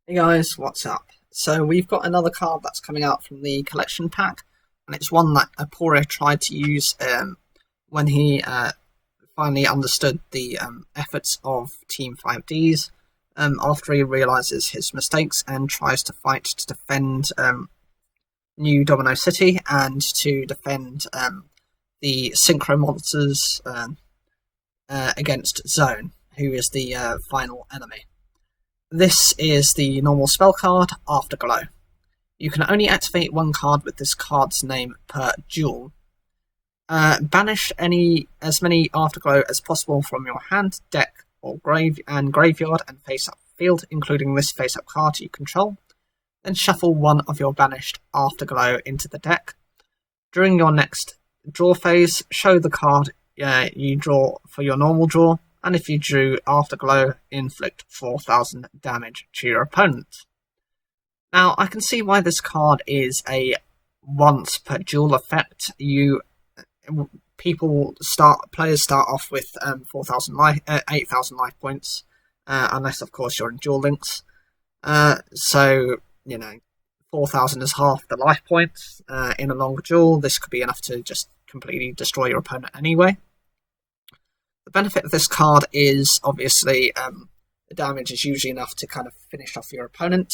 Hey guys, what's up? So we've got another card that's coming out from the collection pack, and it's one that Apora tried to use when he finally understood the efforts of Team 5Ds after he realizes his mistakes and tries to fight to defend New Domino City and to defend the Synchro Monsters against Zone, who is the final enemy. This is the normal spell card, Afterglow. You can only activate one card with this card's name per duel. Banish as many Afterglow as possible from your hand, deck, or graveyard and face-up field, including this face-up card you control. Then shuffle one of your banished Afterglow into the deck. During your next draw phase, show the card you draw for your normal draw, and if you drew Afterglow, inflict 4,000 damage to your opponent. Now, I can see why this card is a once per duel effect. Players start off with 8,000 life points, unless of course you're in duel links. So 4,000 is half the life points in a long duel. This could be enough to just completely destroy your opponent anyway. The benefit of this card is obviously the damage is usually enough to kind of finish off your opponent.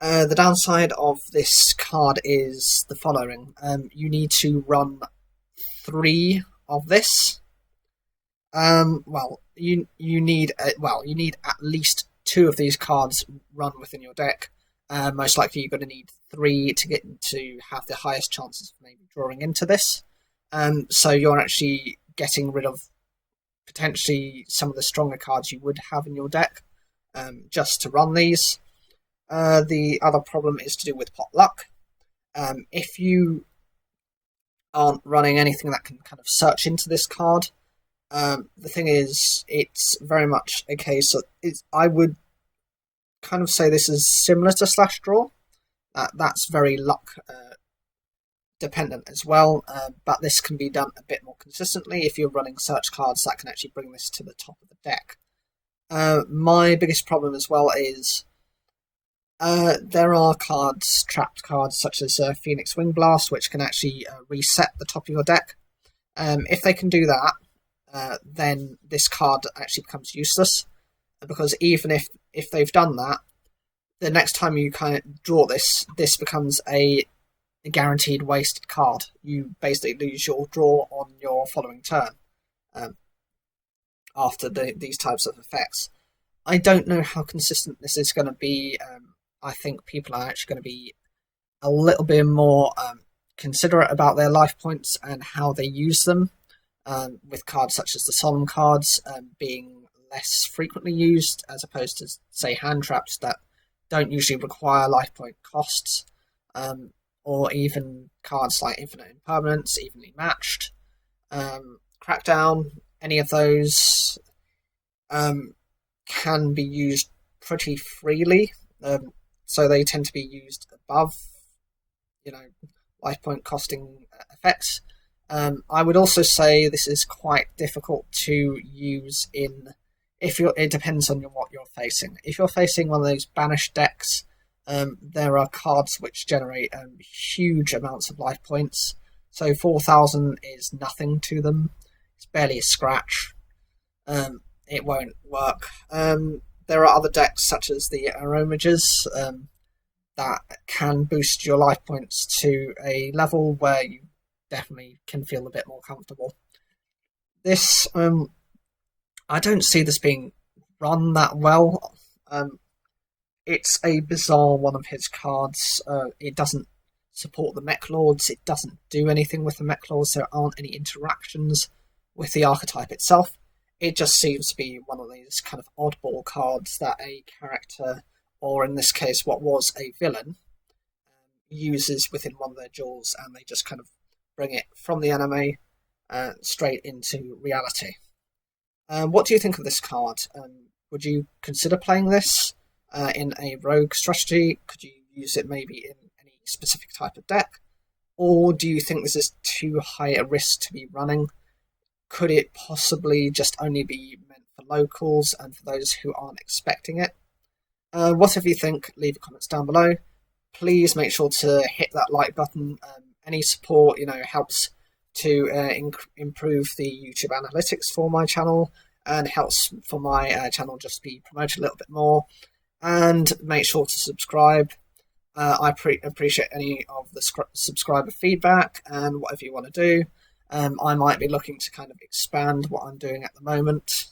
The downside of this card is the following: you need to run 3 of this. You need at least 2 of these cards run within your deck. Most likely, you're going to need 3 to have the highest chances of maybe drawing into this. So you're actually getting rid of potentially some of the stronger cards you would have in your deck just to run these. The other problem is to do with pot luck. If you aren't running anything that can kind of search into this card, the thing is, it's very much a case of I would kind of say this is similar to Slash Draw. That's very luck dependent as well, but this can be done a bit more consistently if you're running search cards that can actually bring this to the top of the deck. My biggest problem as well is there are trapped cards such as Phoenix Wing Blast, which can actually reset the top of your deck. If they can do that, then this card actually becomes useless, because even if they've done that, the next time you kind of draw this becomes a guaranteed wasted card. You basically lose your draw on your following turn after these types of effects. I don't know how consistent this is going to be. I think people are actually going to be a little bit more considerate about their life points and how they use them, with cards such as the Solemn cards being less frequently used, as opposed to, say, hand traps that don't usually require life point costs, or even cards like Infinite Impermanence, Evenly Matched, Crackdown. Any of those can be used pretty freely, so they tend to be used above, life point costing effects. I would also say this is quite difficult to use it depends on what you're facing. If you're facing one of those banished decks, there are cards which generate huge amounts of life points. So 4,000 is nothing to them. It's barely a scratch. It won't work. There are other decks such as the Aromages that can boost your life points to a level where you definitely can feel a bit more comfortable. This, I don't see this being run that well. It's a bizarre one of his cards. It doesn't support the Mech Lords. It doesn't do anything with the Mech Lords. There aren't any interactions with the archetype itself. It just seems to be one of these kind of oddball cards that a character, or in this case what was a villain, uses within one of their duels, and they just kind of bring it from the anime straight into reality. What do you think of this card? Would you consider playing this in a rogue strategy? Could you use it maybe in any specific type of deck? Or do you think this is too high a risk to be running? Could it possibly just only be meant for locals and for those who aren't expecting it? Whatever you think, leave comments down below. Please make sure to hit that like button. Any support, helps to improve the YouTube analytics for my channel and helps for my channel just be promoted a little bit more. And make sure to subscribe. I appreciate any of the subscriber feedback and whatever you want to do. I might be looking to kind of expand what I'm doing at the moment.